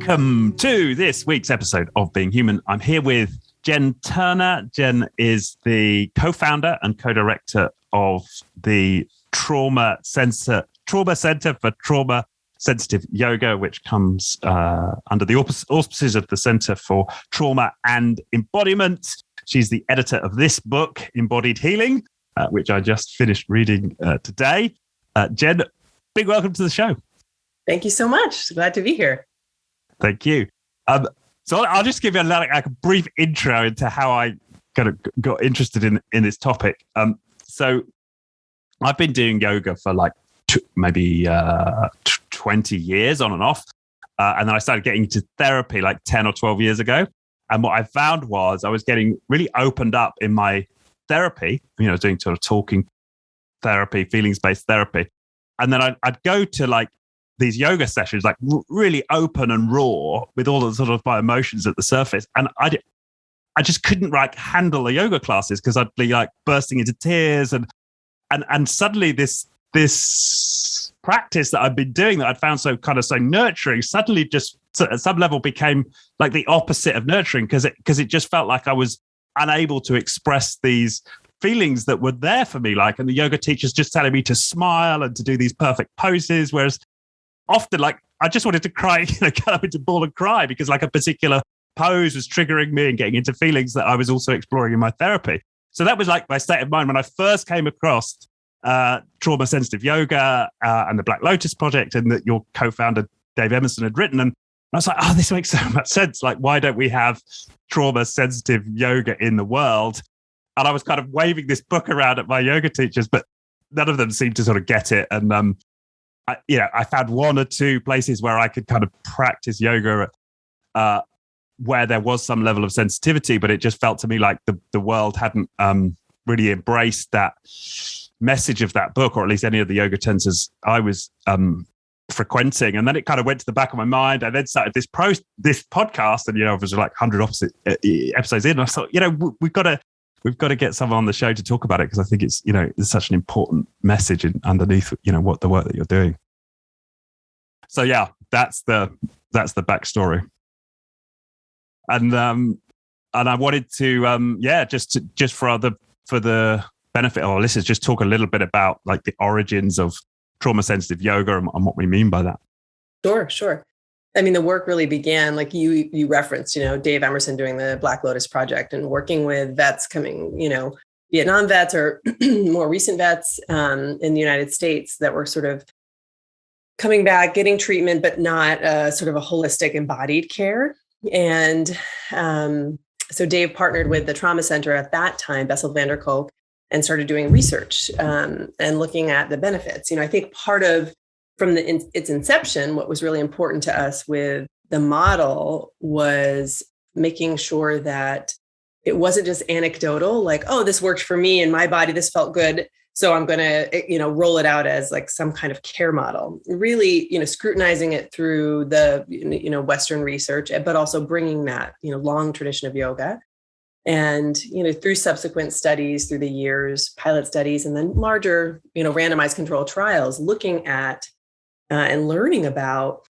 Welcome to this week's episode of Being Human. I'm here with Jenn Turner. Jenn is the co-founder and co-director of the Trauma Center for Trauma-Sensitive Yoga, which comes under the auspices of the Center for Trauma and Embodiment. She's the editor of this book, Embodied Healing, which I just finished reading today. Jenn, big welcome to the show. Thank you so much. Glad to be here. Thank you. So I'll just give you a brief intro into how I got interested in this topic. So I've been doing yoga for maybe 20 years on and off. And then I started getting into therapy 10 or 12 years ago. And what I found was I was getting really opened up in my therapy, doing sort of talking therapy, feelings-based therapy. And then I'd go to these yoga sessions, really open and raw with all the sort of my emotions at the surface. And I just couldn't handle the yoga classes because I'd be bursting into tears. And suddenly this practice that I'd been doing that I'd found so nurturing suddenly just at some level became the opposite of nurturing because it just felt like I was unable to express these feelings that were there for me. And the yoga teachers just telling me to smile and to do these perfect poses. Whereas often, I just wanted to cry, get up into a ball and cry because a particular pose was triggering me and getting into feelings that I was also exploring in my therapy. So that was my state of mind when I first came across trauma-sensitive yoga and the Black Lotus Project, and that your co-founder, Dave Emerson, had written. And I was like, oh, this makes so much sense. Why don't we have trauma-sensitive yoga in the world? And I was kind of waving this book around at my yoga teachers, but none of them seemed to sort of get it. And I found one or two places where I could kind of practice yoga where there was some level of sensitivity, but it just felt to me like the world hadn't really embraced that message of that book, or at least any of the yoga centers I was frequenting. And then it kind of went to the back of my mind. I then started this podcast, and it was 100 episodes in. And I thought, we've got to get someone on the show to talk about it because I think it's such an important message underneath what the work that you're doing. So yeah, that's the backstory. And I wanted to just for the benefit of our listeners, just talk a little bit about the origins of trauma sensitive yoga and what we mean by that. Sure. I mean, the work really began, you referenced, Dave Emerson doing the Black Lotus Project and working with vets coming, Vietnam vets or more recent vets in the United States that were sort of coming back, getting treatment, but not sort of a holistic embodied care. And so Dave partnered with the Trauma Center at that time, Bessel van der Kolk, and started doing research and looking at the benefits. I think from its inception, what was really important to us with the model was making sure that it wasn't just anecdotal, oh, this worked for me in my body, this felt good, so I'm going to, roll it out as some kind of care model. Really, scrutinizing it through the, Western research, but also bringing that, long tradition of yoga. And, through subsequent studies through the years, pilot studies, and then larger, randomized control trials, looking at and learning about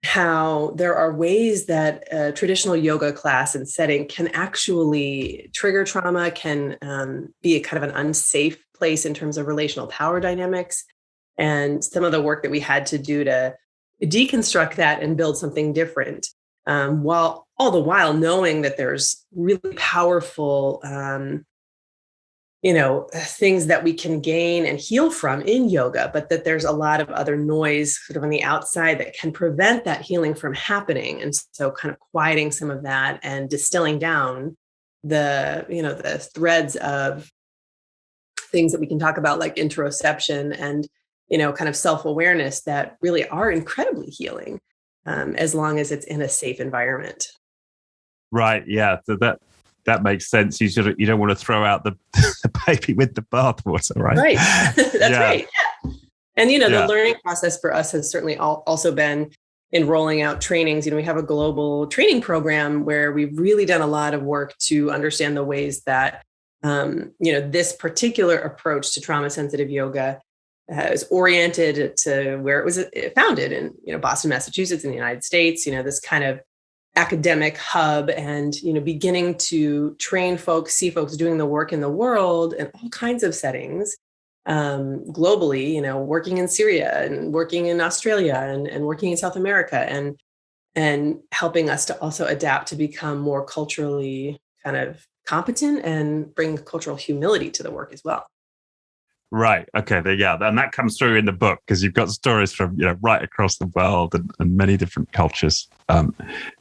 how there are ways that a traditional yoga class and setting can actually trigger trauma, can be a kind of an unsafe place in terms of relational power dynamics. And some of the work that we had to do to deconstruct that and build something different, while all the while knowing that there's really powerful things that we can gain and heal from in yoga, but that there's a lot of other noise sort of on the outside that can prevent that healing from happening. And so kind of quieting some of that and distilling down the threads of things that we can talk about, like interception and, kind of self-awareness that really are incredibly healing, as long as it's in a safe environment. Right. Yeah. So that makes sense. You don't want to throw out the baby with the bathwater, right? Right. That's right. Yeah. And, the learning process for us has certainly also been in rolling out trainings. We have a global training program where we've really done a lot of work to understand the ways that, this particular approach to trauma sensitive yoga is oriented to where it was founded in, Boston, Massachusetts, in the United States, this kind of academic hub, and, beginning to train folks, see folks doing the work in the world in all kinds of settings, globally, working in Syria and working in Australia and working in South America, and helping us to also adapt to become more culturally kind of competent and bring cultural humility to the work as well. Right. Okay. Yeah. And that comes through in the book, because you've got stories from, right across the world and many different cultures,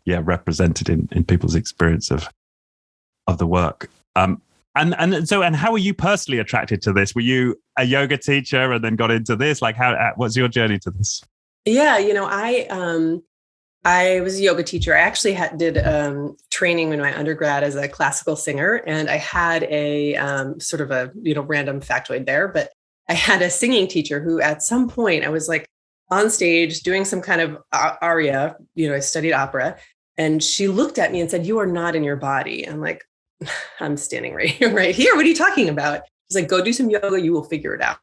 represented in people's experience of the work. And how were you personally attracted to this? Were you a yoga teacher and then got into this? Like, what's your journey to this? Yeah. I was a yoga teacher. I actually did training in my undergrad as a classical singer, and I had a sort of a random factoid there. But I had a singing teacher who, at some point, I was like on stage doing some kind of aria. I studied opera, and she looked at me and said, "You are not in your body." I'm like, "I'm standing right here. What are you talking about?" She's like, "Go do some yoga. You will figure it out."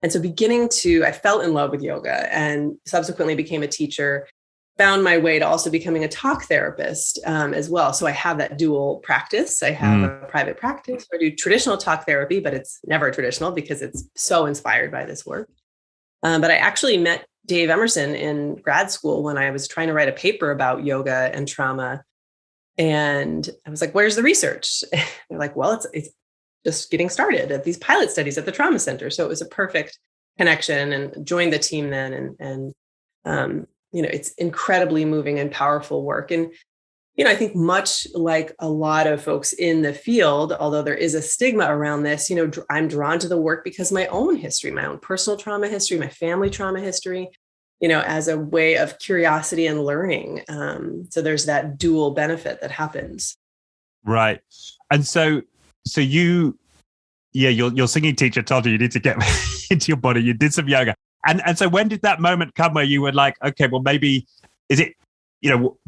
And so, I fell in love with yoga, and subsequently became a teacher. Found my way to also becoming a talk therapist as well. So I have that dual practice. I have a private practice where I do traditional talk therapy, but it's never traditional because it's so inspired by this work. But I actually met Dave Emerson in grad school when I was trying to write a paper about yoga and trauma. And I was like, "Where's the research?" They're like, "Well, it's just getting started at these pilot studies at the Trauma Center." So it was a perfect connection, and joined the team then. And it's incredibly moving and powerful work. And, I think much like a lot of folks in the field, although there is a stigma around this, I'm drawn to the work because my own history, my own personal trauma history, my family trauma history, as a way of curiosity and learning. So there's that dual benefit that happens. Right. And so your singing teacher told you need to get into your body. You did some yoga. And so when did that moment come where you were like, okay, well, maybe, is it,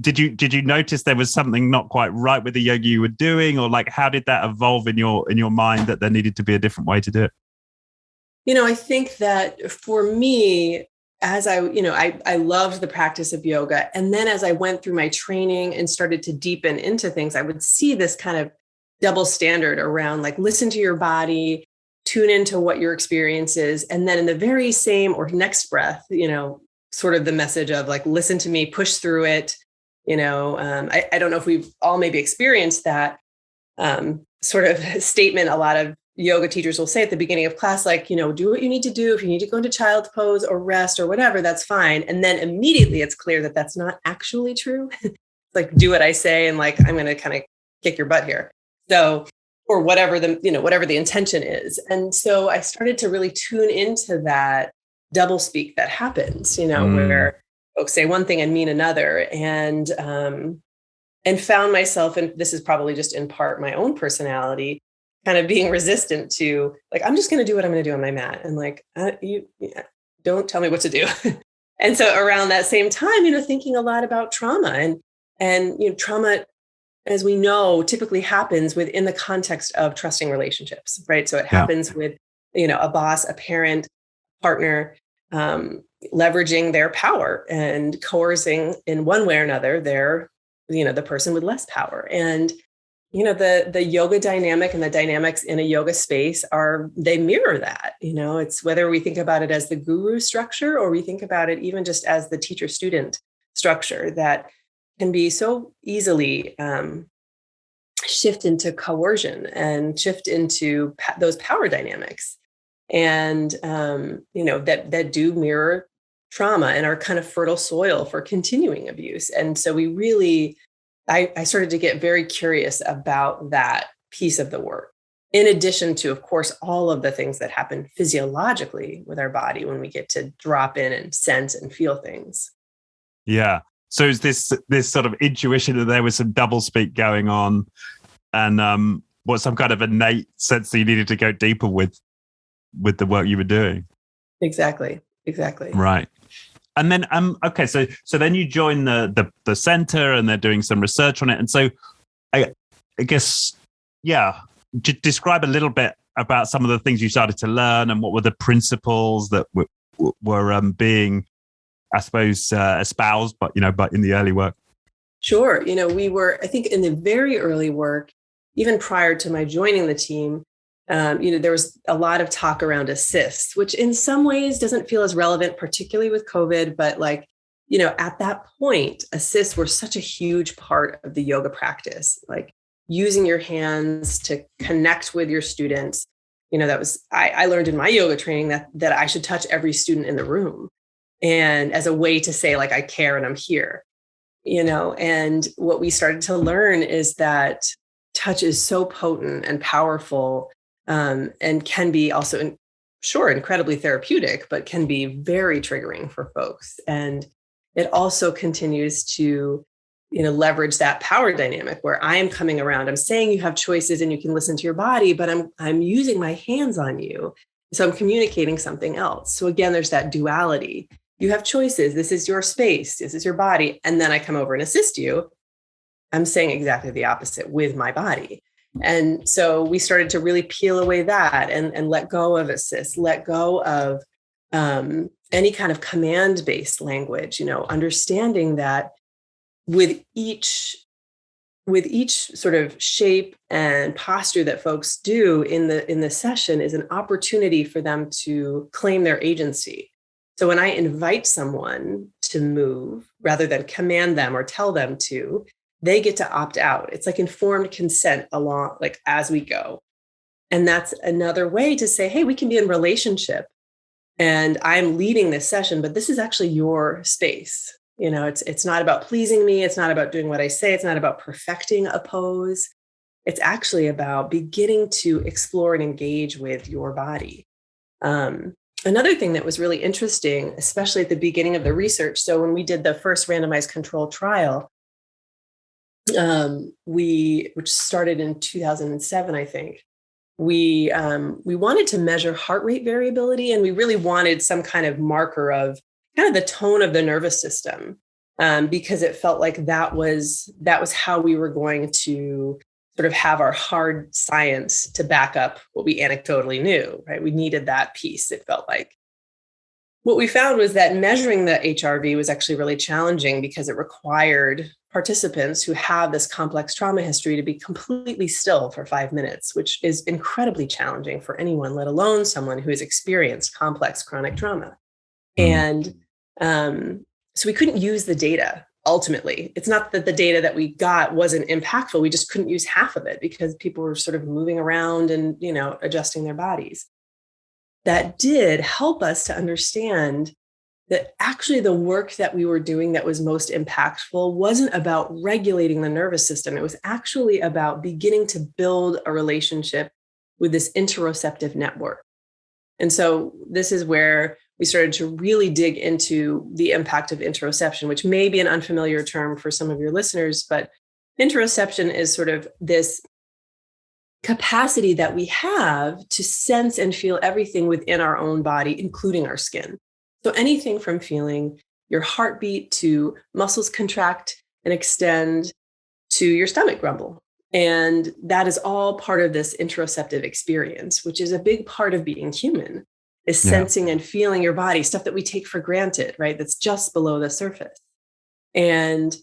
did you notice there was something not quite right with the yoga you were doing? Or like, how did that evolve in your mind that there needed to be a different way to do it? I think that for me, as I loved the practice of yoga. And then as I went through my training and started to deepen into things, I would see this kind of double standard around, like, listen to your body, tune into what your experience is. And then in the very same or next breath, sort of the message of like, listen to me, push through it. I don't know if we've all maybe experienced that sort of statement. A lot of yoga teachers will say at the beginning of class, like, do what you need to do. If you need to go into child's pose or rest or whatever, that's fine. And then immediately it's clear that that's not actually true. Like, do what I say, and like, I'm going to kind of kick your butt here. So, or whatever the intention is. And so I started to really tune into that double speak that happens, where folks say one thing and mean another, and found myself, and this is probably just in part my own personality, kind of being resistant to, like, I'm just going to do what I'm going to do on my mat. And like, you don't tell me what to do. And so around that same time, thinking a lot about trauma and trauma, as we know, typically happens within the context of trusting relationships, right? So it happens with, a boss, a parent, partner, leveraging their power and coercing in one way or another the person with less power. And, the yoga dynamic and the dynamics in a yoga space they mirror that. It's whether we think about it as the guru structure or we think about it even just as the teacher-student structure that can be so easily shift into coercion and shift into those power dynamics, and that do mirror trauma and are kind of fertile soil for continuing abuse. And so I started to get very curious about that piece of the work, in addition to, of course, all of the things that happen physiologically with our body when we get to drop in and sense and feel things. Yeah. So is this sort of intuition that there was some double speak going on, and some kind of innate sense that you needed to go deeper with the work you were doing? Exactly. Right. And then okay, so then you join the center, and they're doing some research on it. And so I guess, describe a little bit about some of the things you started to learn and what were the principles that were being, I suppose, espoused, but in the early work? Sure. We were, I think, in the very early work, even prior to my joining the team, there was a lot of talk around assists, which in some ways doesn't feel as relevant, particularly with COVID. But at that point, assists were such a huge part of the yoga practice, like using your hands to connect with your students. I learned in my yoga training that I should touch every student in the room, and as a way to say, like, I care and I'm here, and what we started to learn is that touch is so potent and powerful, and can be also, incredibly therapeutic, but can be very triggering for folks. And it also continues to, leverage that power dynamic where I am coming around, I'm saying you have choices and you can listen to your body, but I'm using my hands on you. So I'm communicating something else. So again, there's that duality. You have choices. This is your space. This is your body. And then I come over and assist you. I'm saying exactly the opposite with my body. And so we started to really peel away that and let go of assist, let go of any kind of command-based language, understanding that with each sort of shape and posture that folks do in the session is an opportunity for them to claim their agency. So when I invite someone to move rather than command them or tell them to, they get to opt out. It's like informed consent along, like, as we go. And that's another way to say, hey, we can be in relationship and I'm leading this session, but this is actually your space. It's not about pleasing me. It's not about doing what I say. It's not about perfecting a pose. It's actually about beginning to explore and engage with your body. Another thing that was really interesting, especially at the beginning of the research. So when we did the first randomized controlled trial, which started in 2007, I think, we wanted to measure heart rate variability, and we really wanted some kind of marker of kind of the tone of the nervous system, because it felt like that was how we were going to sort of have our hard science to back up what we anecdotally knew, right? We needed that piece, it felt like. What we found was that measuring the HRV was actually really challenging because it required participants who have this complex trauma history to be completely still for 5 minutes, which is incredibly challenging for anyone, let alone someone who has experienced complex chronic trauma. And so we couldn't use the data. Ultimately, it's not that the data that we got wasn't impactful. We just couldn't use half of it because people were sort of moving around and, adjusting their bodies. That did help us to understand that actually the work that we were doing that was most impactful wasn't about regulating the nervous system. It was actually about beginning to build a relationship with this interoceptive network. And so this is where we started to really dig into the impact of interoception, which may be an unfamiliar term for some of your listeners, but interoception is sort of this capacity that we have to sense and feel everything within our own body, including our skin. So anything from feeling your heartbeat to muscles contract and extend to your stomach grumble. And that is all part of this interoceptive experience, which is a big part of being human, is sensing and feeling your body, stuff that we take for granted, right? That's just below the surface. And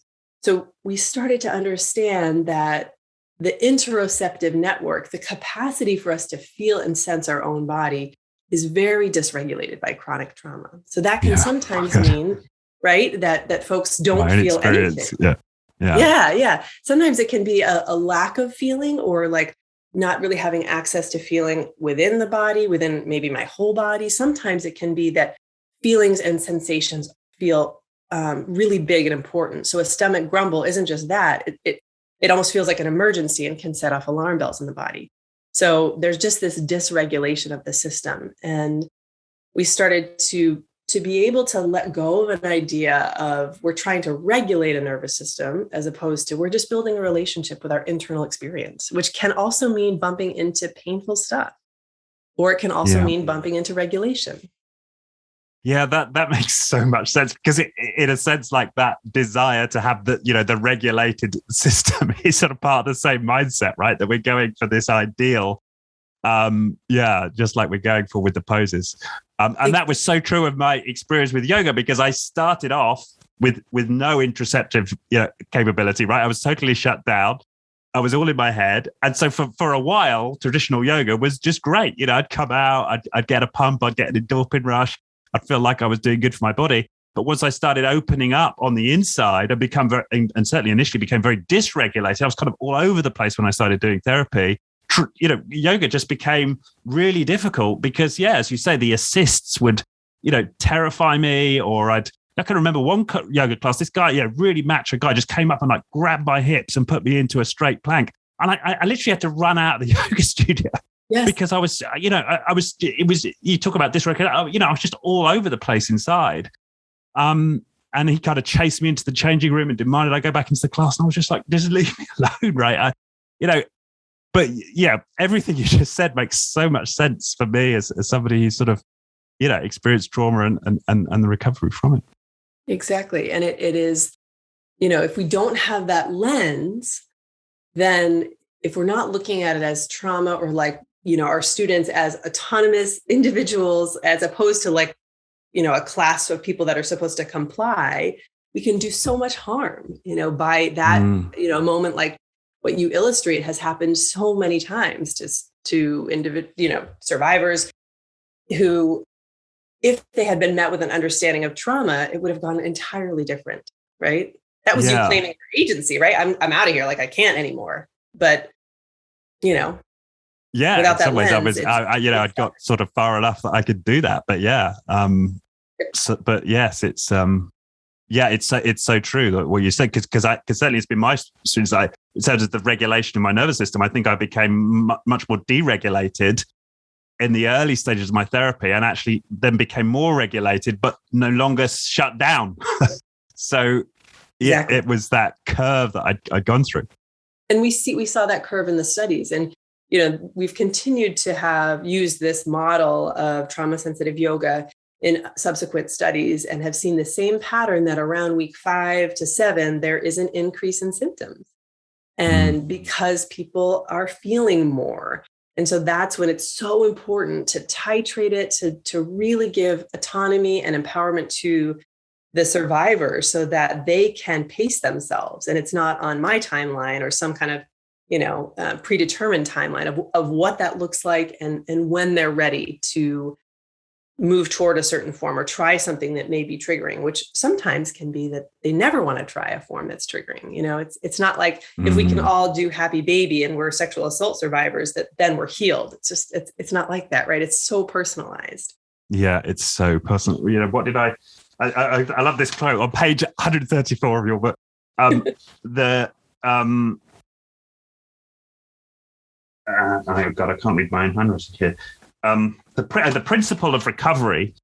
so we started to understand that the interoceptive network, the capacity for us to feel and sense our own body, is very dysregulated by chronic trauma. So that can sometimes mean, right, that folks don't feel anything. Yeah. Sometimes it can be a lack of feeling, or like not really having access to feeling within the body, within maybe my whole body. Sometimes it can be that feelings and sensations feel really big and important. So a stomach grumble isn't just that. It almost feels like an emergency and can set off alarm bells in the body. So there's just this dysregulation of the system. And we started to be able to let go of an idea of we're trying to regulate a nervous system, as opposed to we're just building a relationship with our internal experience, which can also mean bumping into painful stuff, or it can also mean bumping into regulation. Yeah, that makes so much sense, because it, in a sense, like that desire to have the regulated system is sort of part of the same mindset, right? That we're going for this ideal. Just like we're going for with the poses. And that was so true of my experience with yoga, because I started off with no interoceptive capability, right? I was totally shut down. I was all in my head. And so for a while, traditional yoga was just great. I'd come out, I'd get a pump, I'd get an endorphin rush. I'd feel like I was doing good for my body. But once I started opening up on the inside, I become and certainly initially became very dysregulated. I was kind of all over the place when I started doing therapy. Yoga just became really difficult because, as you say, the assists would, terrify me. Or I can remember one yoga class, this guy, really macho guy, just came up and like grabbed my hips and put me into a straight plank. And I literally had to run out of the yoga studio. Yes. Because I was, you talk about dysregulation, I was just all over the place inside. And he kind of chased me into the changing room and demanded I go back into the class. And I was just like, just leave me alone, right? But everything you just said makes so much sense for me as somebody who sort of, experienced trauma and the recovery from it. Exactly. And it is, if we don't have that lens, then if we're not looking at it as trauma or like, our students as autonomous individuals, as opposed to like, a class of people that are supposed to comply, we can do so much harm, by that, moment like what you illustrate has happened so many times to survivors who, if they had been met with an understanding of trauma, it would have gone entirely different, right? That was you claiming your agency, right? I'm out of here, like I can't anymore. But, without in some ways, lens, I'd got sort of far enough that I could do that. But it's so true that what you said, because certainly it's been my students. In terms of the regulation of my nervous system, I think I became much more deregulated in the early stages of my therapy, and actually then became more regulated, but no longer shut down. So it was that curve that I'd gone through. And we saw that curve in the studies, and we've continued to have used this model of trauma sensitive yoga in subsequent studies and have seen the same pattern that around week 5 to 7, there is an increase in symptoms. And because people are feeling more. And so that's when it's so important to titrate it, to really give autonomy and empowerment to the survivor so that they can pace themselves. And it's not on my timeline or some kind of, predetermined timeline of what that looks like and when they're ready to move toward a certain form or try something that may be triggering, which sometimes can be that they never want to try a form that's triggering. It's not like if we can all do happy baby and we're sexual assault survivors that then we're healed. It's just, it's not like that, right? It's so personalized. Yeah, it's so personal. What did I love this quote on page 134 of your book. I can't read my own handwriting here. The principle of recovery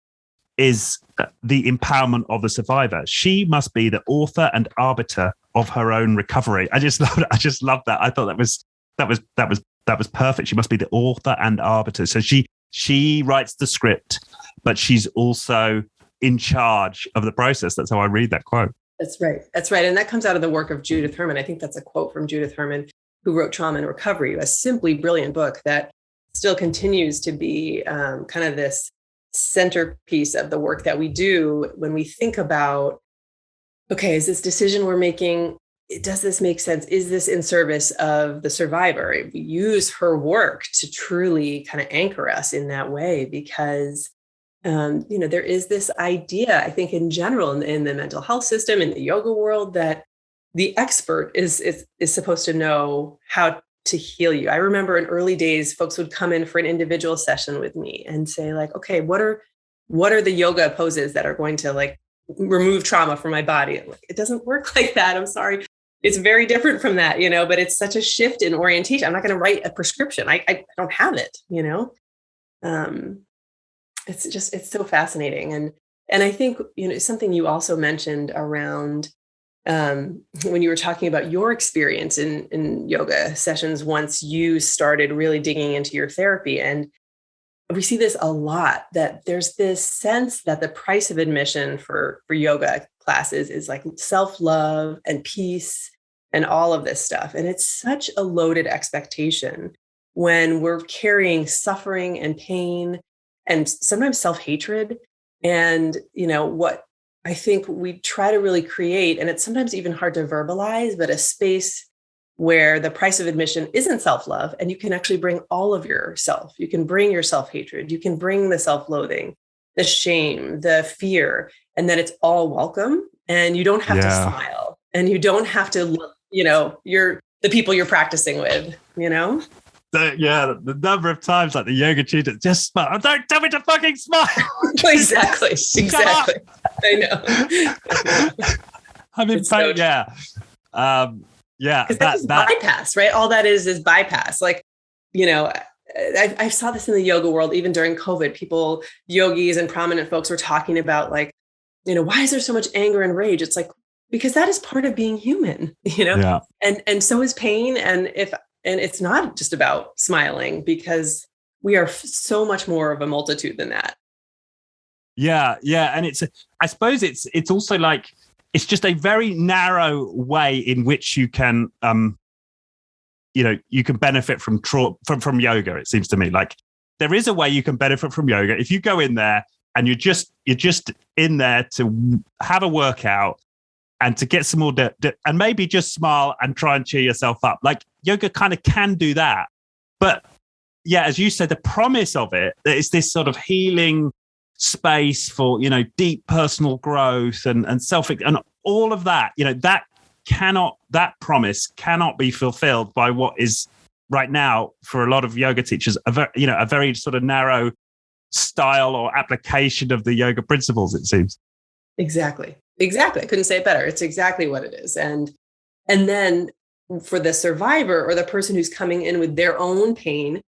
is the empowerment of the survivor. She must be the author and arbiter of her own recovery. I just love that. I thought that was perfect. She must be the author and arbiter. So she writes the script, but she's also in charge of the process. That's how I read that quote. That's right. And that comes out of the work of Judith Herman. I think that's a quote from Judith Herman, who wrote Trauma and Recovery, a simply brilliant book that still continues to be kind of this centerpiece of the work that we do when we think about, okay, is this decision we're making, does this make sense? Is this in service of the survivor? We use her work to truly kind of anchor us in that way because, there is this idea, I think in general in the mental health system, in the yoga world, that the expert is supposed to know how to heal you. I remember in early days, folks would come in for an individual session with me and say like, okay, what are the yoga poses that are going to like remove trauma from my body? Like, it doesn't work like that. I'm sorry. It's very different from that, but it's such a shift in orientation. I'm not going to write a prescription. I don't have it, it's so fascinating. And I think, something you also mentioned around when you were talking about your experience in yoga sessions once you started really digging into your therapy. And we see this a lot, that there's this sense that the price of admission for yoga classes is like self-love and peace and all of this stuff. And it's such a loaded expectation when we're carrying suffering and pain and sometimes self-hatred. And, what I think we try to really create, and it's sometimes even hard to verbalize, but a space where the price of admission isn't self-love, and you can actually bring all of yourself. You can bring your self-hatred, you can bring the self-loathing, the shame, the fear, and then it's all welcome. And you don't have to smile, and you don't have to, you're the people you're practicing with, The number of times like the yoga tutor just smile. Don't tell me to fucking smile. Exactly. I know. I'm in pain. Yeah. Because that's bypass, right? All that is bypass. Like, I saw this in the yoga world, even during COVID, yogis and prominent folks were talking about like, why is there so much anger and rage? It's like, because that is part of being human, Yeah. And so is pain. And it's not just about smiling, because we are so much more of a multitude than that. Yeah. And I suppose it's also like, it's just a very narrow way in which you can, you can benefit from yoga. It seems to me like there is a way you can benefit from yoga if you go in there and you're just in there to have a workout and to get some more, and maybe just smile and try and cheer yourself up. Like yoga kind of can do that, but yeah, as you said, the promise of it is this sort of healing space for deep personal growth and self and all of that. That promise cannot be fulfilled by what is right now for a lot of yoga teachers a very sort of narrow style or application of the yoga principles, it seems. Exactly. I couldn't say it better. It's exactly what it is. And then for the survivor or the person who's coming in with their own pain,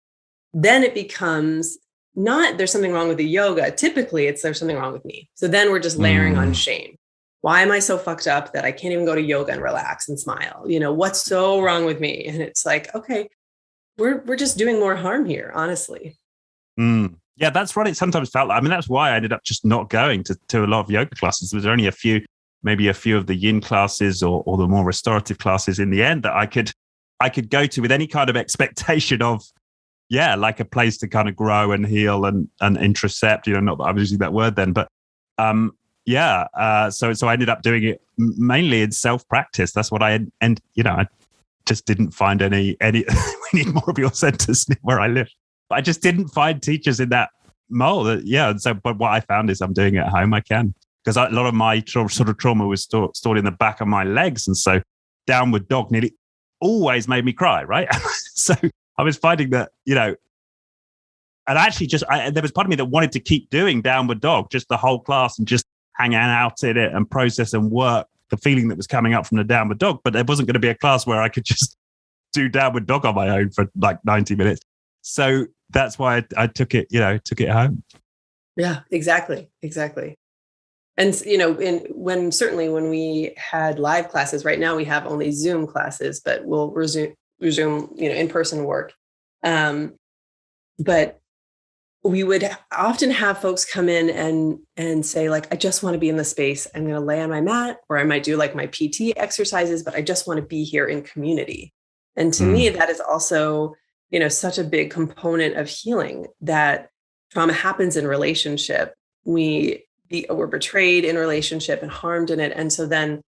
then it becomes not there's something wrong with the yoga. Typically, it's there's something wrong with me. So then we're just layering on shame. Why am I so fucked up that I can't even go to yoga and relax and smile? What's so wrong with me? And it's like, okay, we're just doing more harm here, honestly. Yeah, that's what it sometimes felt like. I mean, that's why I ended up just not going to a lot of yoga classes. There was only maybe a few of the yin classes or the more restorative classes in the end that I could go to with any kind of expectation of, like a place to kind of grow and heal and intercept, not that I was using that word then, but so I ended up doing it mainly in self-practice. That's what I just didn't find any we need more of your centers where I live. But I just didn't find teachers in that mold. But what I found is I'm doing it at home. I can, because a lot of my sort of trauma was stored in the back of my legs. And so downward dog nearly always made me cry, right? So I was finding that, and actually there was part of me that wanted to keep doing downward dog, just the whole class and just hang out in it and process and work the feeling that was coming up from the downward dog. But there wasn't going to be a class where I could just do downward dog on my own for like 90 minutes. So that's why I took it home. Yeah, exactly. And, when we had live classes, right now we have only Zoom classes, but we'll resume, in-person work. But we would often have folks come in and say, like, I just want to be in the space. I'm going to lay on my mat, or I might do like my PT exercises, but I just want to be here in community. And to me, that is also, such a big component of healing, that trauma happens in relationship. We're betrayed in relationship and harmed in it. And so then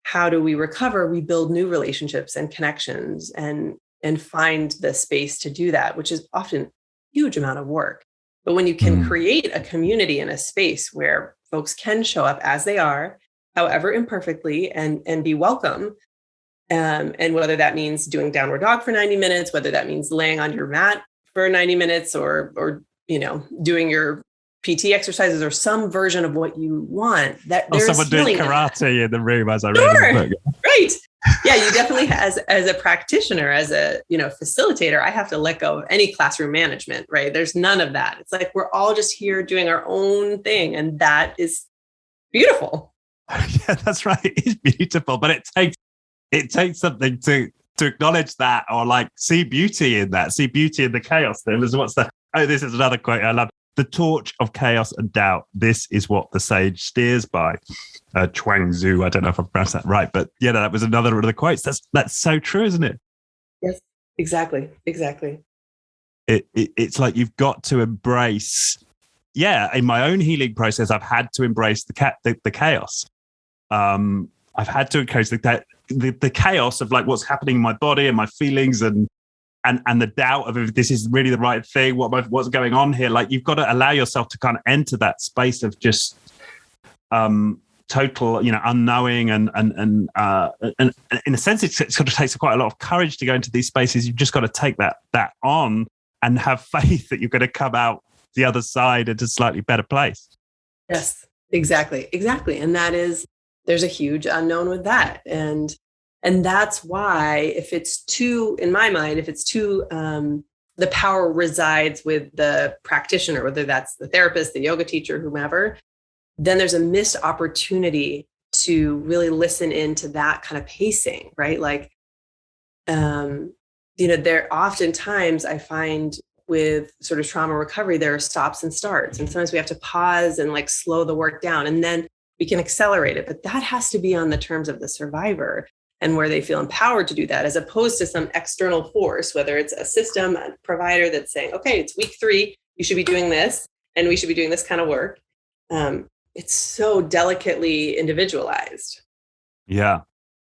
how do we recover? We build new relationships and connections and find the space to do that, which is often a huge amount of work. But when you can create a community and a space where folks can show up as they are, however imperfectly, and be welcome, and whether that means doing downward dog for 90 minutes, whether that means laying on your mat for 90 minutes or doing your PT exercises or some version of what you want, that there's someone doing karate in the room as I read the book. Right. Yeah, you definitely, as a practitioner, as a facilitator, I have to let go of any classroom management, right? There's none of that. It's like we're all just here doing our own thing, and that is beautiful. Yeah, that's right. It is beautiful, but it takes something to acknowledge that, or like see beauty in that, see beauty in the chaos. This is another quote I love. The torch of chaos and doubt. This is what the sage steers by. Chuang Tzu. I don't know if I pronounced that right, but that was another of the quotes. That's so true, isn't it? Yes, exactly. it's like you've got to embrace. Yeah, in my own healing process, I've had to embrace the chaos. I've had to embrace the chaos of like what's happening in my body and my feelings and the doubt of if this is really the right thing. What's going on here? Like you've got to allow yourself to kind of enter that space of just total, unknowing and in a sense, it sort of takes quite a lot of courage to go into these spaces. You've just got to take that on and have faith that you're going to come out the other side at a slightly better place. Yes, exactly. And there's a huge unknown with that. And that's why in my mind, the power resides with the practitioner, whether that's the therapist, the yoga teacher, whomever, then there's a missed opportunity to really listen into that kind of pacing, right? Like, there oftentimes I find with sort of trauma recovery, there are stops and starts. And sometimes we have to pause and like slow the work down and then we can accelerate it. But that has to be on the terms of the survivor and where they feel empowered to do that, as opposed to some external force, whether it's a system, a provider that's saying, okay, it's week 3, you should be doing this, and we should be doing this kind of work. It's so delicately individualized. Yeah.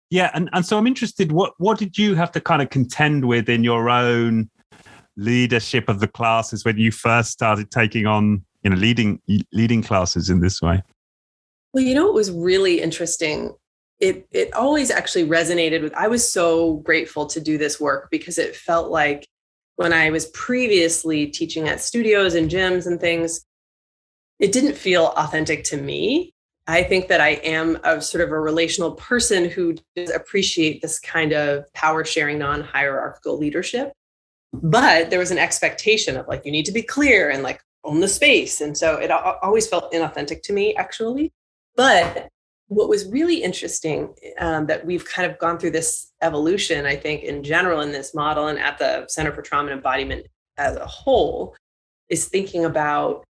Yeah. And so I'm interested, what did you have to kind of contend with in your own leadership of the classes when you first started taking on, leading classes in this way? Well, it was really interesting. It always actually resonated with, I was so grateful to do this work because it felt like when I was previously teaching at studios and gyms and things, it didn't feel authentic to me. I think that I am a sort of a relational person who does appreciate this kind of power sharing, non-hierarchical leadership. But there was an expectation of like, you need to be clear and like own the space. And so it always felt inauthentic to me, actually. But what was really interesting, that we've kind of gone through this evolution, I think, in general in this model and at the Center for Trauma and Embodiment as a whole, is thinking about,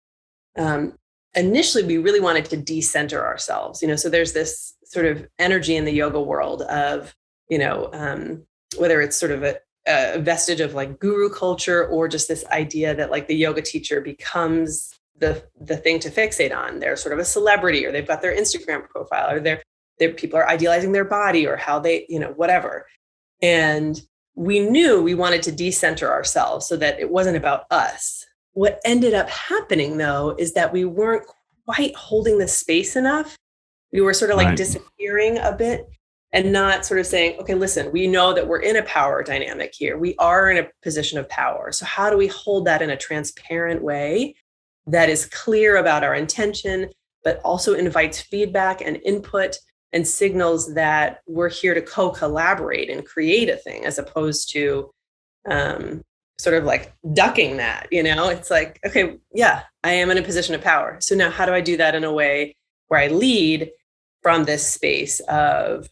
initially, we really wanted to decenter ourselves. So there's this sort of energy in the yoga world of, whether it's sort of a vestige of like guru culture or just this idea that like the yoga teacher becomes the thing to fixate on. They're sort of a celebrity, or they've got their Instagram profile, or their people are idealizing their body or how they, whatever. And we knew we wanted to decenter ourselves so that it wasn't about us. What ended up happening though, is that we weren't quite holding the space enough. We were sort of like disappearing a bit and not sort of saying, okay, listen, we know that we're in a power dynamic here. We are in a position of power. So how do we hold that in a transparent way that is clear about our intention, but also invites feedback and input and signals that we're here to co-collaborate and create a thing, as opposed to sort of like ducking that, It's like, okay, yeah, I am in a position of power. So now how do I do that in a way where I lead from this space of,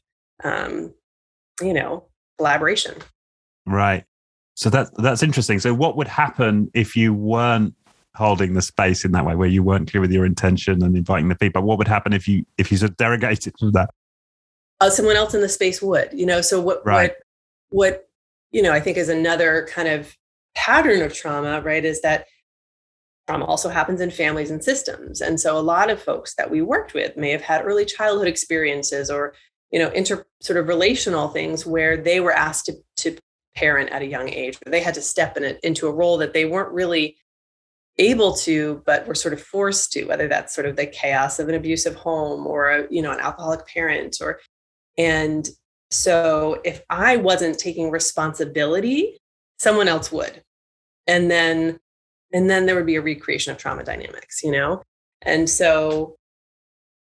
collaboration? Right. So that's interesting. So what would happen if you weren't holding the space in that way, where you weren't clear with your intention and inviting the feedback? What would happen if you sort of derogated from that? Someone else in the space would, so what I think is another kind of pattern of trauma, right, is that trauma also happens in families and systems. And so a lot of folks that we worked with may have had early childhood experiences or, sort of relational things where they were asked to parent at a young age, but they had to step into a role that they weren't really able to, but were sort of forced to, whether that's sort of the chaos of an abusive home or, an alcoholic parent and so if I wasn't taking responsibility, someone else would. And then there would be a recreation of trauma dynamics, And so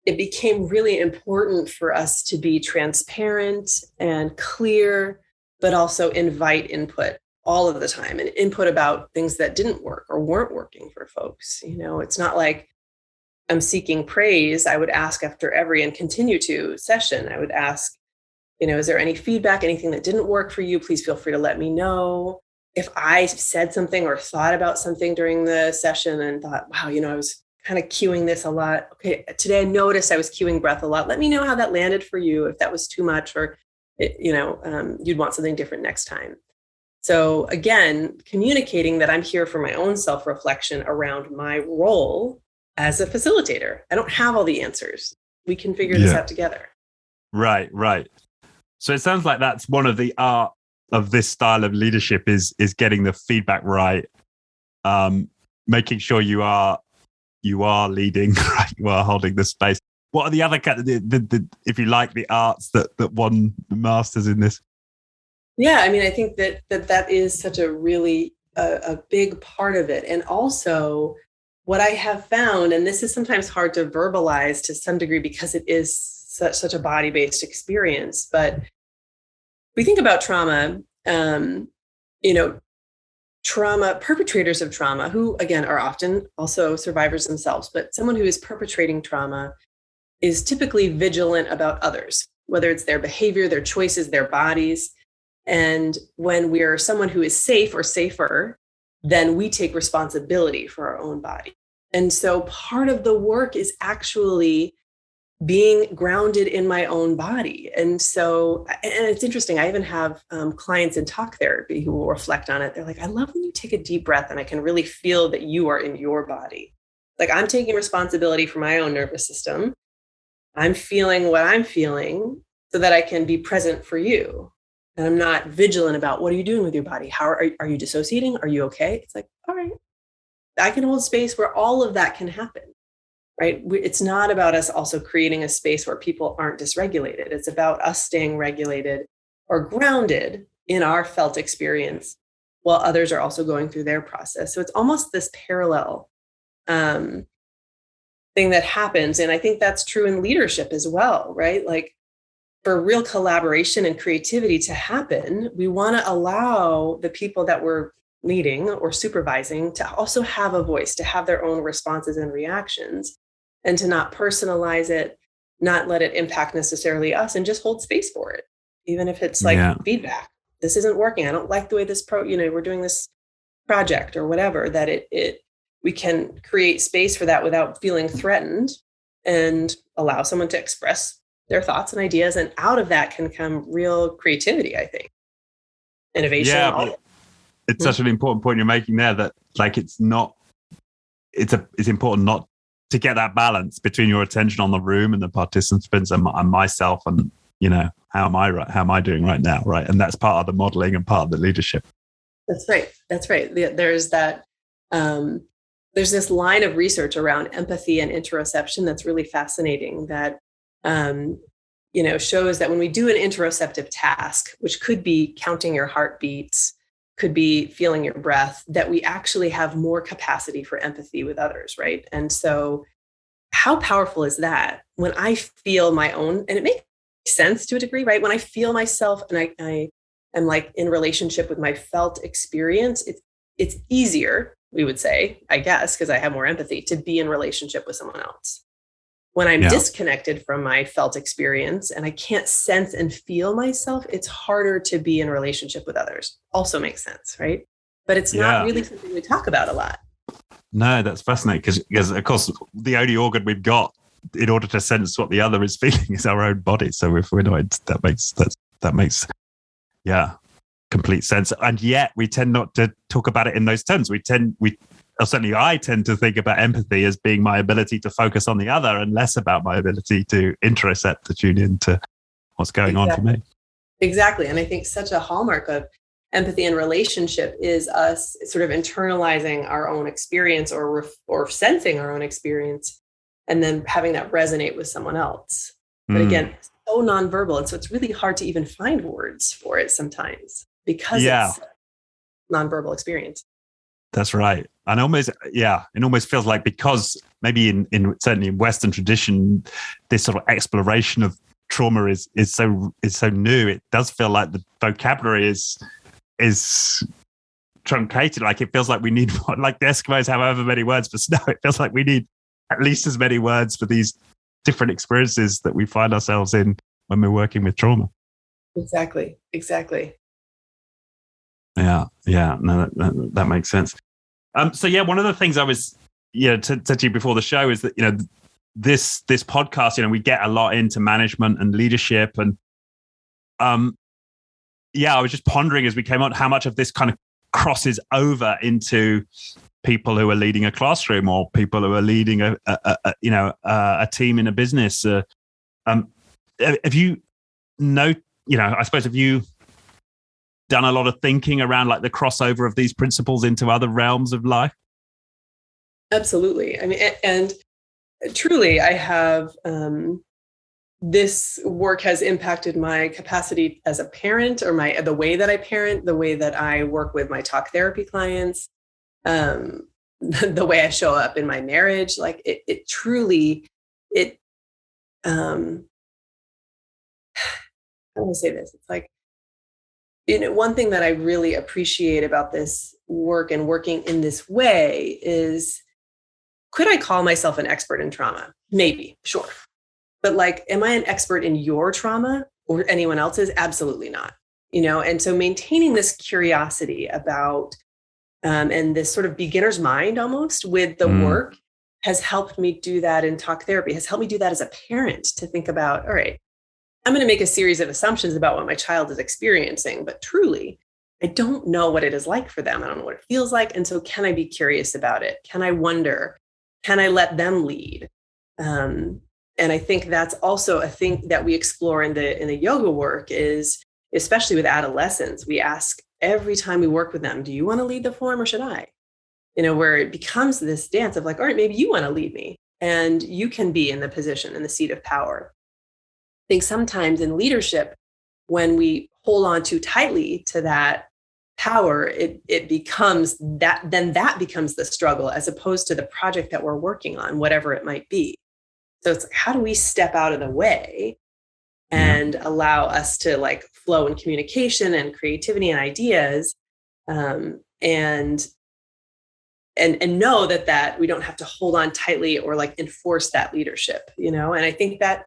it became really important for us to be transparent and clear, but also invite input all of the time, and input about things that didn't work or weren't working for folks. It's not like I'm seeking praise. I would ask after every and continue to session. I would ask, is there any feedback, anything that didn't work for you? Please feel free to let me know. If I said something or thought about something during the session and thought, wow, I was kind of cueing this a lot. Okay, today I noticed I was cueing breath a lot. Let me know how that landed for you, if that was too much or, you'd want something different next time. So again, communicating that I'm here for my own self-reflection around my role as a facilitator. I don't have all the answers. We can figure this out together. Right. So it sounds like that's one of the art of this style of leadership is getting the feedback right, making sure you are leading, right? You are holding the space. What are the other if you like, the arts that one masters in this? Yeah, I mean, I think that is such a really a big part of it. And also what I have found, and this is sometimes hard to verbalize to some degree because it is such a body-based experience, but we think about trauma, trauma, perpetrators of trauma, who again are often also survivors themselves, but someone who is perpetrating trauma is typically vigilant about others, whether it's their behavior, their choices, their bodies. And when we're someone who is safe or safer, then we take responsibility for our own body. And so part of the work is actually being grounded in my own body. And so, and it's interesting, I even have clients in talk therapy who will reflect on it. They're like, I love when you take a deep breath and I can really feel that you are in your body. Like I'm taking responsibility for my own nervous system. I'm feeling what I'm feeling so that I can be present for you. And I'm not vigilant about what are you doing with your body? How are you dissociating? Are you okay? It's like, all right, I can hold space where all of that can happen, right? It's not about us also creating a space where people aren't dysregulated. It's about us staying regulated or grounded in our felt experience while others are also going through their process. So it's almost this parallel thing that happens. And I think that's true in leadership as well, right? Like, for real collaboration and creativity to happen, we want to allow the people that we're leading or supervising to also have a voice, to have their own responses and reactions, and to not personalize it, not let it impact necessarily us, and just hold space for it. Even if it's like feedback, this isn't working. I don't like the way this we're doing this project or whatever, that we can create space for that without feeling threatened and allow someone to express their thoughts and ideas. And out of that can come real creativity, I think. Innovation. Yeah, it's such an important point you're making there, that like it's important not to get that balance between your attention on the room and the participants and myself, and how am I doing right now, right? And that's part of the modeling and part of the leadership. That's right. There's that there's this line of research around empathy and interoception that's really fascinating, that shows that when we do an interoceptive task, which could be counting your heartbeats, could be feeling your breath, that we actually have more capacity for empathy with others, right? And so how powerful is that when I feel my own, and it makes sense to a degree, right? When I feel myself and I am like in relationship with my felt experience, it's easier, we would say, I guess, because I have more empathy, to be in relationship with someone else. When I'm disconnected from my felt experience and I can't sense and feel myself, it's harder to be in relationship with others. Also makes sense, right? But it's not really something we talk about a lot. No, that's fascinating because of course, the only organ we've got in order to sense what the other is feeling is our own body. So if we're not, that makes complete sense. And yet we tend not to talk about it in those terms. Certainly I tend to think about empathy as being my ability to focus on the other and less about my ability to intercept, to tune into what's going on for me. Exactly. And I think such a hallmark of empathy and relationship is us sort of internalizing our own experience or sensing our own experience and then having that resonate with someone else. But again, it's so nonverbal. And so it's really hard to even find words for it sometimes because it's nonverbal experience. That's right. And it almost feels like, because maybe in certainly in Western tradition, this sort of exploration of trauma is so new. It does feel like the vocabulary is truncated. Like it feels like we need, like the Eskimos have however many words for snow. It feels like we need at least as many words for these different experiences that we find ourselves in when we're working with trauma. Exactly. Yeah. No, that makes sense. So one of the things I was, to you before the show is that, this podcast, we get a lot into management and leadership, and yeah, I was just pondering as we came on how much of this kind of crosses over into people who are leading a classroom or people who are leading a team in a business. Have you I suppose, have you done a lot of thinking around like the crossover of these principles into other realms of life? Absolutely. I mean, and truly, I have, this work has impacted my capacity as a parent, or the way that I parent, the way that I work with my talk therapy clients, the way I show up in my marriage. Like it truly, how do I say this? It's like, one thing that I really appreciate about this work and working in this way is, could I call myself an expert in trauma? Maybe, sure. But like, am I an expert in your trauma or anyone else's? Absolutely not. And so maintaining this curiosity about, and this sort of beginner's mind almost with the work has helped me do that in talk therapy, has helped me do that as a parent, to think about, all right, I'm going to make a series of assumptions about what my child is experiencing, but truly, I don't know what it is like for them. I don't know what it feels like. And so can I be curious about it? Can I wonder? Can I let them lead? And I think that's also a thing that we explore in the yoga work, is especially with adolescents, we ask every time we work with them, do you want to lead the form or should I? Where it becomes this dance of like, all right, maybe you want to lead me and you can be in the position, in the seat of power. I think sometimes in leadership, when we hold on too tightly to that power, it becomes that, then that becomes the struggle, as opposed to the project that we're working on, whatever it might be. So it's like, how do we step out of the way and allow us to like flow in communication and creativity and ideas, and know that we don't have to hold on tightly or like enforce that leadership, And I think that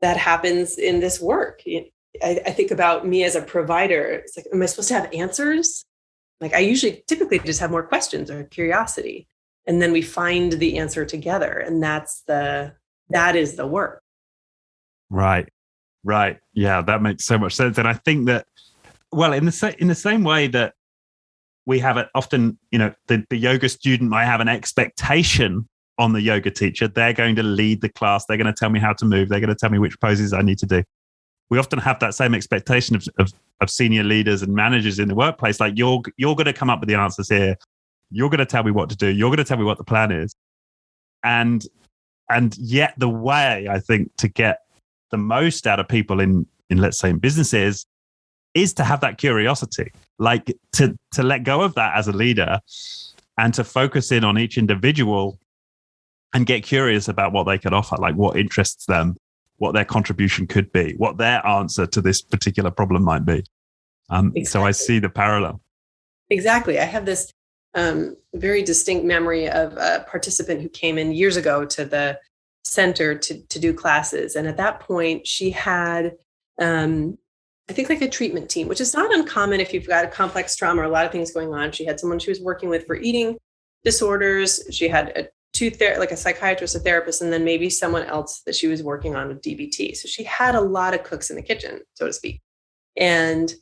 happens in this work. I think about me as a provider. It's like, am I supposed to have answers? Like I typically just have more questions or curiosity, and then we find the answer together. And that is the work. Right. Yeah, that makes so much sense. And I think that, well, in the same way that we have it often, the yoga student might have an expectation on the yoga teacher. They're going to lead the class. They're going to tell me how to move. They're going to tell me which poses I need to do. We often have that same expectation of senior leaders and managers in the workplace. Like you're going to come up with the answers here. You're going to tell me what to do. You're going to tell me what the plan is. And yet the way, I think, to get the most out of people in let's say in businesses is to have that curiosity, like to let go of that as a leader and to focus in on each individual and get curious about what they could offer, like what interests them, what their contribution could be, what their answer to this particular problem might be. Exactly. So I see the parallel. Exactly. I have this very distinct memory of a participant who came in years ago to the center to do classes. And at that point, she had, I think, like a treatment team, which is not uncommon if you've got a complex trauma or a lot of things going on. She had someone she was working with for eating disorders. She had like a psychiatrist, a therapist, and then maybe someone else that she was working on with DBT. So she had a lot of cooks in the kitchen, so to speak. And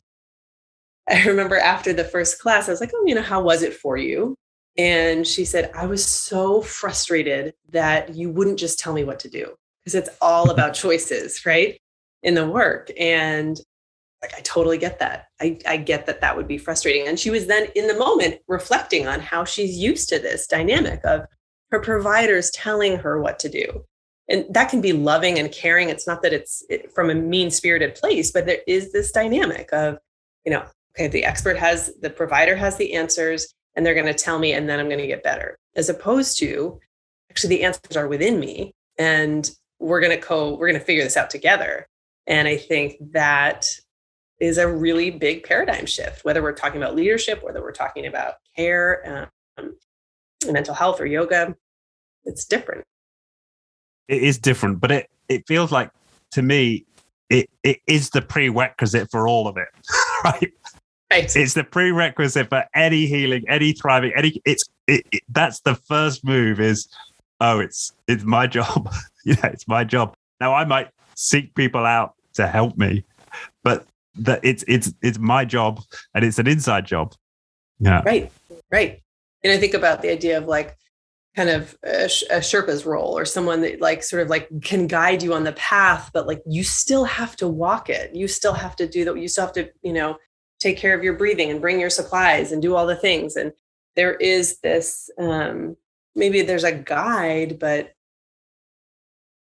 I remember after the first class, I was like, oh, how was it for you? And she said, I was so frustrated that you wouldn't just tell me what to do, because it's all about choices, right? In the work. And like, I totally get that. I get that would be frustrating. And she was then in the moment reflecting on how she's used to this dynamic of her providers telling her what to do. And that can be loving and caring. It's not that it's from a mean-spirited place, but there is this dynamic of, okay, the provider has the answers and they're going to tell me, and then I'm going to get better. As opposed to, actually, the answers are within me and we're going to figure this out together. And I think that is a really big paradigm shift, whether we're talking about leadership, whether we're talking about care, mental health or yoga. It's different. It is different, but it feels like, to me, it is the prerequisite for all of it, right? Right. It's the prerequisite for any healing, any thriving, that's the first move is, it's my job. It's my job. Now I might seek people out to help me, but that it's my job and it's an inside job. Yeah. Right. And I think about the idea of like kind of a Sherpa's role, or someone that like sort of like can guide you on the path, but like you still have to walk it. You still have to do that. You still have to, take care of your breathing and bring your supplies and do all the things. And there is this, maybe there's a guide, but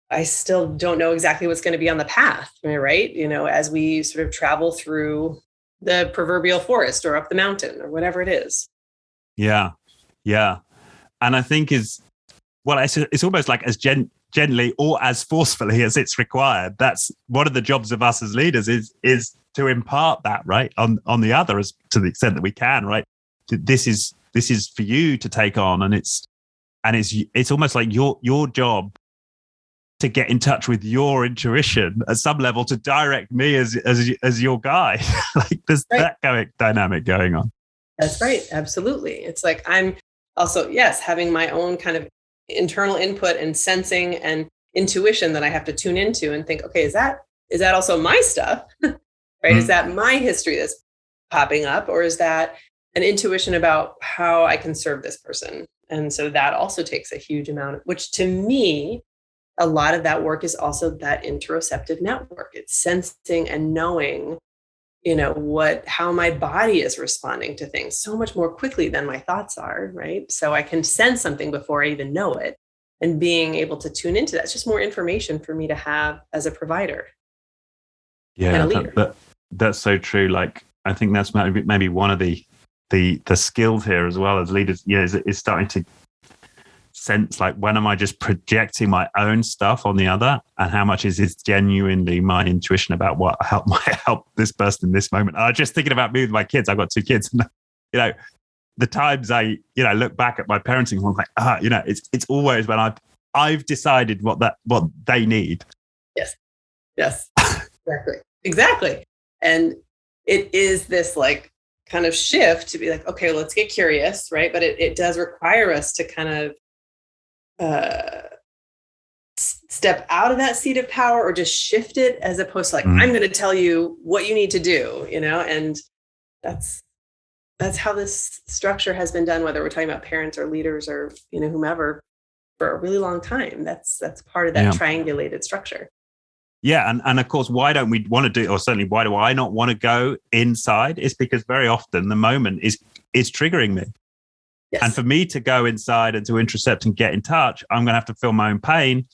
I still don't know exactly what's going to be on the path, right? As we sort of travel through the proverbial forest or up the mountain or whatever it is. Yeah. And I think it's almost like as gently or as forcefully as it's required. That's one of the jobs of us as leaders is to impart that, right, on the other, as to the extent that we can, right? This is for you to take on, and it's almost like your job to get in touch with your intuition at some level, to direct me as your guide. Like there's that dynamic going on. That's right. Absolutely. It's like I'm also, having my own kind of internal input and sensing and intuition that I have to tune into and think, okay, is that also my stuff? Right? Mm-hmm. Is that my history that's popping up, or is that an intuition about how I can serve this person? And so that also takes a huge amount, which to me, a lot of that work is also that interoceptive network. It's sensing and knowing, how my body is responding to things so much more quickly than my thoughts are, right? So I can sense something before I even know it, and being able to tune into that. It's just more information for me to have as a provider. Yeah, and a leader. That's so true. Like, I think that's maybe one of the skills here as well as leaders, is starting to sense, like, when am I just projecting my own stuff on the other, and how much is this genuinely my intuition about what might help this person in this moment. I was just thinking about me with my kids. I've got 2 kids, and the times I look back at my parenting, I'm like, it's always when I've decided what they need. Yes, exactly. And it is this like kind of shift to be like, okay, let's get curious, right? But it does require us to kind of step out of that seat of power, or just shift it, as opposed to like, I'm going to tell you what you need to do, and that's how this structure has been done, whether we're talking about parents or leaders or, whomever, for a really long time. That's part of that triangulated structure. Yeah. And of course, why don't we want to do, or certainly why do I not want to go inside? It's because very often the moment is triggering me. Yes. And for me to go inside and to intercept and get in touch, I'm going to have to feel my own pain.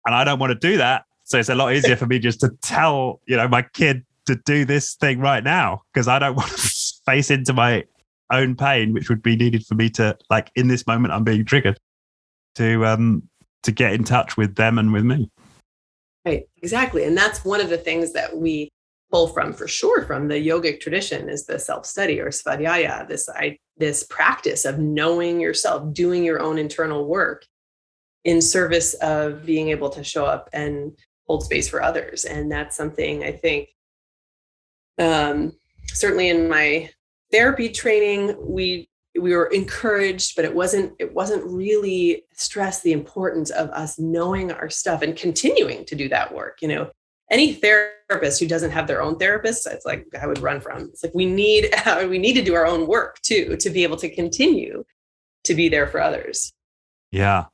And I don't want to do that. So it's a lot easier for me just to tell, my kid to do this thing right now, because I don't want to face into my own pain, which would be needed for me to, like, in this moment, I'm being triggered to get in touch with them and with me. Right. Exactly. And that's one of the things that we pull from, for sure, from the yogic tradition, is the self-study, or svadhyaya, this practice of knowing yourself, doing your own internal work in service of being able to show up and hold space for others. And that's something I think, certainly in my therapy training, we were encouraged, but it wasn't really stressed, the importance of us knowing our stuff and continuing to do that work. Any therapist who doesn't have their own therapist, it's like I would run from. It's like we need to do our own work too, to be able to continue to be there for others. Yeah,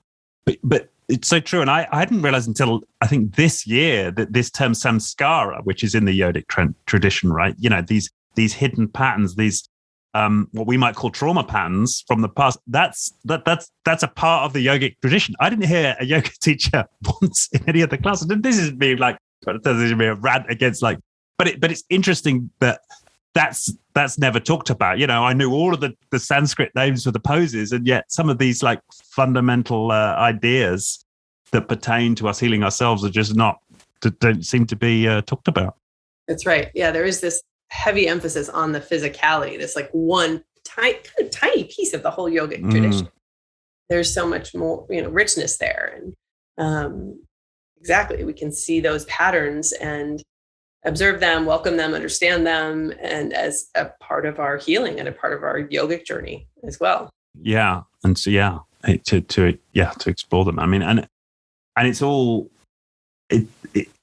but it's so true. And I hadn't realized until I think this year that this term samskara, which is in the yogic tradition, right? These hidden patterns, these what we might call trauma patterns from the past. That's a part of the yogic tradition. I didn't hear a yoga teacher once in any of the classes. And this is being like, there's be a rant against but it's interesting that that's never talked about. I knew all of the Sanskrit names for the poses, and yet some of these like fundamental ideas that pertain to us healing ourselves are just don't seem to be talked about. That's right. Yeah, there is this heavy emphasis on the physicality, this like one tiny piece of the whole yogic tradition. There's so much more, richness there. And exactly, we can see those patterns and observe them, welcome them, understand them, and as a part of our healing and a part of our yogic journey as well. Yeah. And so, to explore them. I mean, and it's all,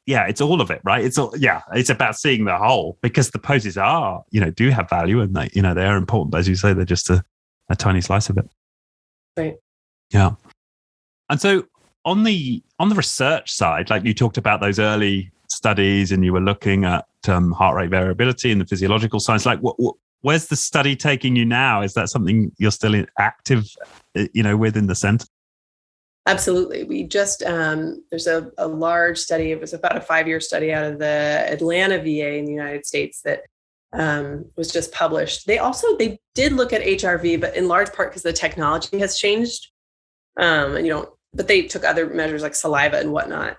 it's all of it, right? It's about seeing the whole, because the poses are, do have value, and they are important. But as you say, they're just a tiny slice of it. Right. Yeah. And so on the research side, like you talked about those early studies, and you were looking at heart rate variability and the physiological science. Like, where's the study taking you now? Is that something you're still active, within the center? Absolutely. We just, there's a large study. It was about a 5-year study out of the Atlanta VA in the United States that was just published. They did look at HRV, but in large part because the technology has changed. But they took other measures like saliva and whatnot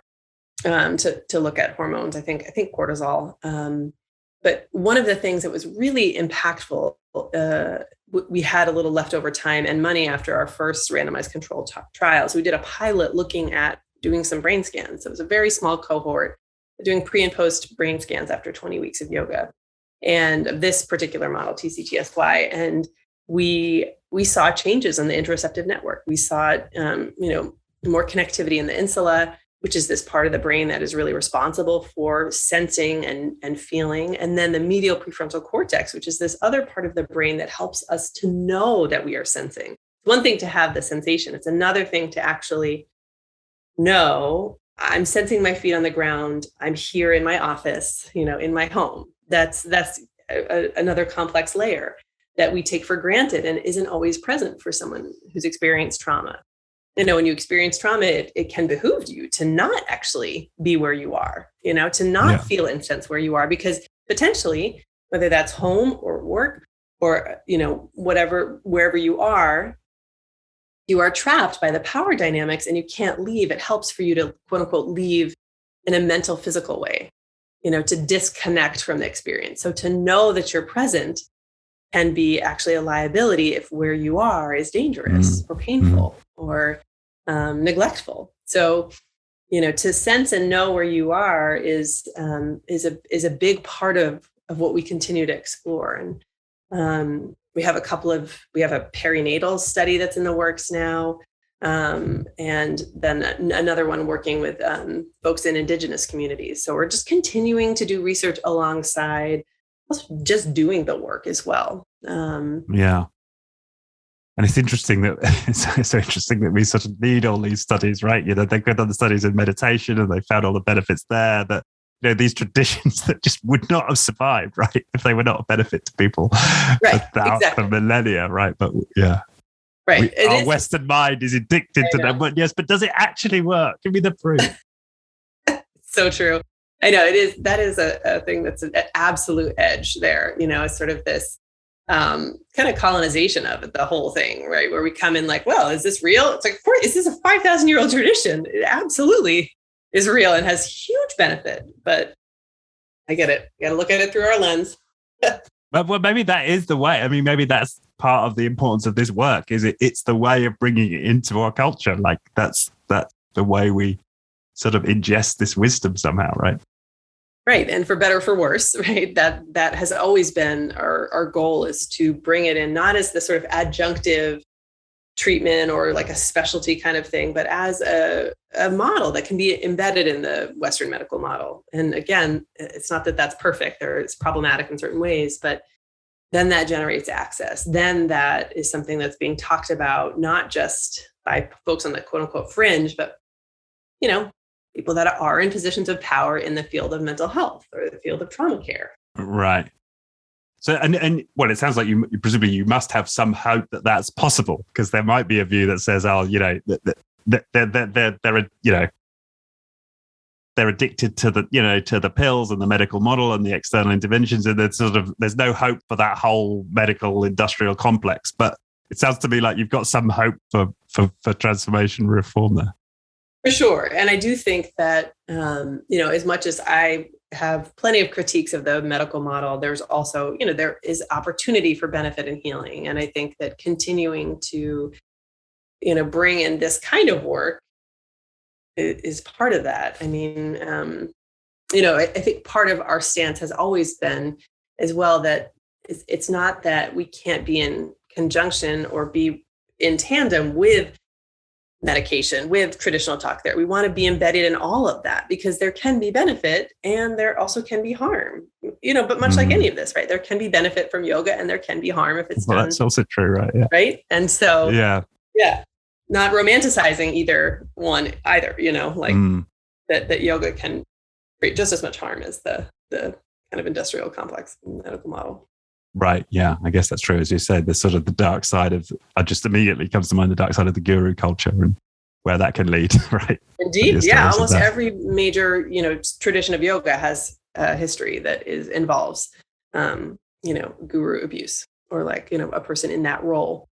to look at hormones. I think cortisol. But one of the things that was really impactful, we had a little leftover time and money after our first randomized controlled trial. So we did a pilot looking at doing some brain scans. So it was a very small cohort doing pre and post brain scans after 20 weeks of yoga, and of this particular model, TCTSY. And we saw changes in the interoceptive network. We saw, more connectivity in the insula, which is this part of the brain that is really responsible for sensing and feeling. And then the medial prefrontal cortex, which is this other part of the brain that helps us to know that we are sensing. It's one thing to have the sensation. It's another thing to actually know, I'm sensing my feet on the ground. I'm here in my office, in my home. That's another complex layer that we take for granted and isn't always present for someone who's experienced trauma. When you experience trauma, it can behoove you to not actually be where you are, to not feel and sense where you are, because potentially, whether that's home or work or, wherever you are trapped by the power dynamics and you can't leave. It helps for you to, quote unquote, leave in a mental, physical way, to disconnect from the experience. So to know that you're present can be actually a liability if where you are is dangerous or painful or neglectful. So, to sense and know where you are is a big part of what we continue to explore. And we have a perinatal study that's in the works now, and then another one working with folks in Indigenous communities. So we're just continuing to do research alongside just doing the work as well. And it's interesting that it's so interesting that we sort of need all these studies, right? They've done the studies in meditation and they found all the benefits there that, these traditions that just would not have survived, right? If they were not a benefit to people for millennia, right? But right. Our Western mind is addicted to them. But does it actually work? Give me the proof. So true. I know it is. That is a thing that's an absolute edge there. It's sort of this kind of colonization of the whole thing, right? Where we come in like, well, is this real? It's like, is this a 5,000-year-old tradition? It absolutely is real and has huge benefit. But I get it. You got to look at it through our lens. But maybe that is the way. I mean, maybe that's part of the importance of this work. Is it's the way of bringing it into our culture? Like that's the way we sort of ingest this wisdom somehow, right? Right. And for better or for worse, right? That has always been our goal, is to bring it in, not as the sort of adjunctive treatment or like a specialty kind of thing, but as a model that can be embedded in the Western medical model. And again, it's not that that's perfect, or it's problematic in certain ways, but then that generates access. Then that is something that's being talked about, not just by folks on the quote unquote fringe, but, people that are in positions of power in the field of mental health or the field of trauma care. Right. So, and well, it sounds like you presumably you must have some hope that that's possible, because there might be a view that says, they're addicted to the pills and the medical model and the external interventions, and there's no hope for that whole medical industrial complex. But it sounds to me like you've got some hope for transformation reform there. For sure. And I do think that, as much as I have plenty of critiques of the medical model, there's also, there is opportunity for benefit and healing. And I think that continuing to, bring in this kind of work is part of that. I mean, I think part of our stance has always been as well that it's not that we can't be in conjunction or be in tandem with medication, with traditional talk therapy. We want to be embedded in all of that because there can be benefit and there also can be harm, but much like any of this, right? There can be benefit from yoga and there can be harm if it's done. That's also true, right? Yeah. Right. And so, yeah, not romanticizing either, that yoga can create just as much harm as the kind of industrial complex medical model. Right. Yeah. I guess that's true. As you said, there's sort of the dark side of, just immediately comes to mind, the dark side of the guru culture and where that can lead. Right. Indeed. Yeah. Almost every major, tradition of yoga has a history that involves, guru abuse or a person in that role.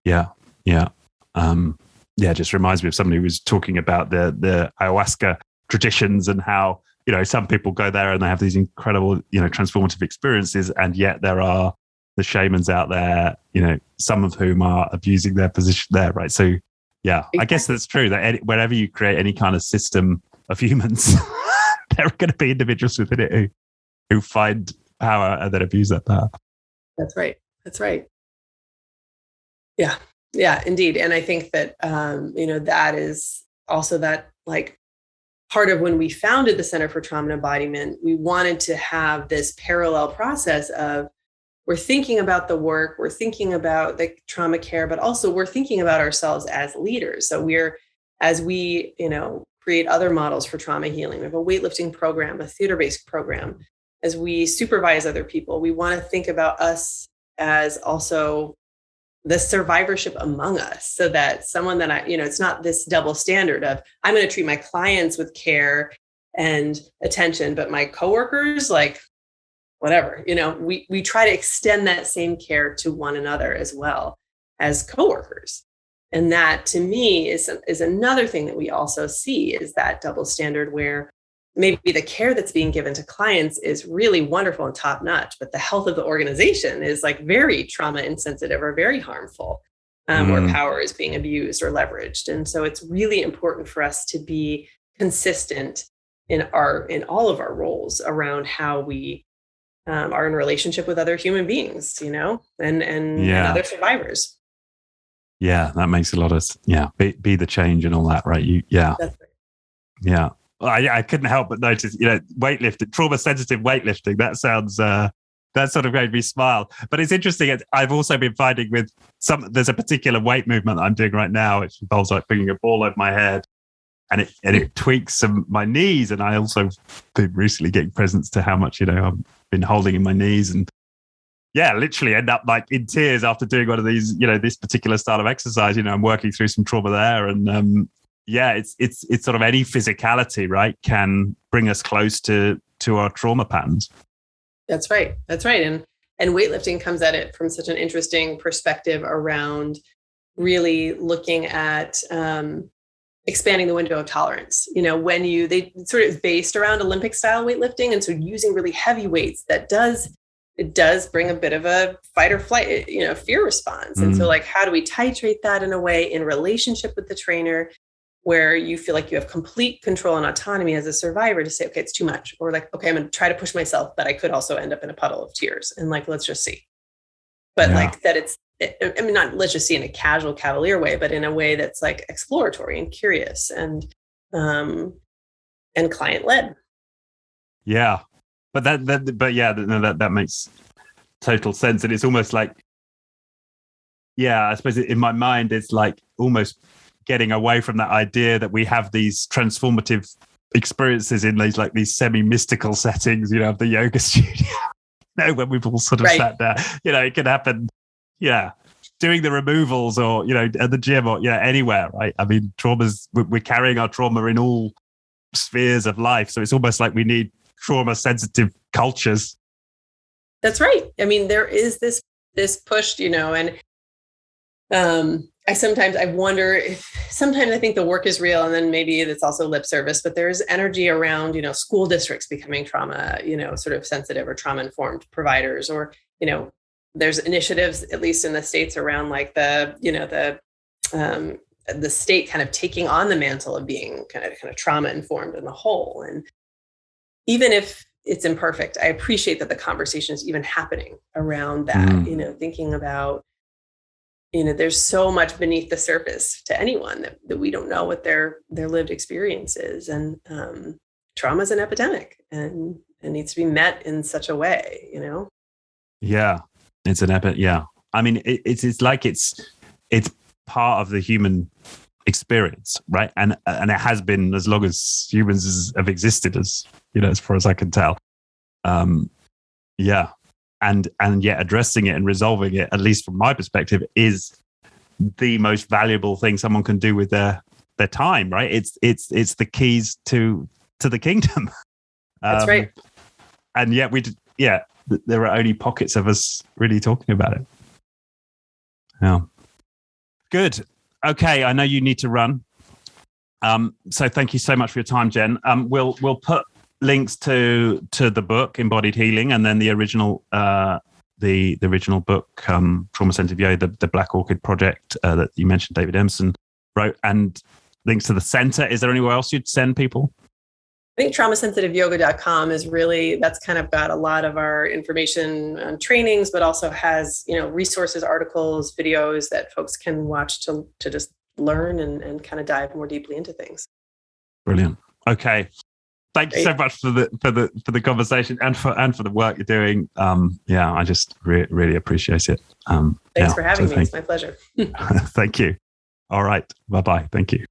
Yeah. Yeah. It just reminds me of somebody who was talking about the ayahuasca traditions and how, some people go there and they have these incredible, transformative experiences. And yet there are the shamans out there, some of whom are abusing their position there. Right. So, yeah, I guess that's true that wherever you create any kind of system of humans, there are going to be individuals within it who find power and then abuse that power. That's right. Yeah. Yeah, indeed. And I think that, that is also that part of when we founded the Center for Trauma and Embodiment, we wanted to have this parallel process of we're thinking about the work, we're thinking about the trauma care, but also we're thinking about ourselves as leaders. So as we create other models for trauma healing, we have a weightlifting program, a theater-based program. As we supervise other people, we want to think about us as also the survivorship among us, so that someone that it's not this double standard of I'm going to treat my clients with care and attention, but my coworkers, whatever, we try to extend that same care to one another as well as coworkers. And that to me is another thing that we also see is that double standard where maybe the care that's being given to clients is really wonderful and top notch, but the health of the organization is very trauma insensitive or very harmful, where power is being abused or leveraged. And so it's really important for us to be consistent in all of our roles around how we are in relationship with other human beings, and other survivors. Yeah, that makes a lot of be the change and all that, right? That's right. Yeah. Well, I couldn't help but notice, weightlifting, trauma-sensitive weightlifting. That sounds, that sort of made me smile. But it's interesting. I've also been finding there's a particular weight movement that I'm doing right now. It involves bringing a ball over my head, and it tweaks my knees. And I also been recently getting presence to how much I've been holding in my knees, and literally end up in tears after doing one of these, this particular style of exercise. I'm working through some trauma there, and it's sort of any physicality, right, can bring us close to our trauma patterns. That's right. And weightlifting comes at it from such an interesting perspective around really looking at expanding the window of tolerance. They sort of based around Olympic style weightlifting. And so using really heavy weights, it does bring a bit of a fight or flight, fear response. And so how do we titrate that in a way in relationship with the trainer where you feel like you have complete control and autonomy as a survivor to say, okay, it's too much. Or okay, I'm going to try to push myself, but I could also end up in a puddle of tears. And let's just see. But not let's just see in a casual cavalier way, but in a way that's exploratory and curious and client led. Yeah. But that makes total sense. And it's almost I suppose in my mind, it's almost getting away from that idea that we have these transformative experiences in these semi-mystical settings, of the yoga studio. When we've all sort of sat there, it can happen. Yeah. Doing the removals or, at the gym or, anywhere, right? I mean, we're carrying our trauma in all spheres of life. So it's almost like we need trauma sensitive cultures. That's right. I mean, there is this push, and I wonder if sometimes I think the work is real and then maybe it's also lip service, but there's energy around, school districts becoming trauma, sort of sensitive or trauma informed providers, or, there's initiatives, at least in the States, around the state kind of taking on the mantle of being kind of trauma informed in the whole. And even if it's imperfect, I appreciate that the conversation is even happening around that, thinking about there's so much beneath the surface to anyone that we don't know what their lived experience is. And trauma is an epidemic, and it needs to be met in such a way, Yeah, it's an epidemic. Yeah. I mean, it's like it's part of the human experience, right? And it has been as long as humans have existed, as far as I can tell. Yeah. And yet addressing it and resolving it, at least from my perspective, is the most valuable thing someone can do with their time, right? It's the keys to the kingdom. That's right. And yet there are only pockets of us really talking about it. Yeah. Good. Okay. I know you need to run. So thank you so much for your time, Jenn. We'll put links to the book Embodied Healing, and then the original the original book, TraumaSensitive Yoga, the Black Orchid Project that you mentioned David Emerson wrote, and links to the center. Is there anywhere else you'd send people? I think TraumaSensitiveYoga.com is really, that's kind of got a lot of our information on trainings, but also has, resources, articles, videos that folks can watch to just learn and kind of dive more deeply into things. Brilliant. Okay. Thank you so much for the conversation and for the work you're doing. I just really appreciate it. Thanks for having me. It's my pleasure. Thank you. All right. Bye-bye. Thank you.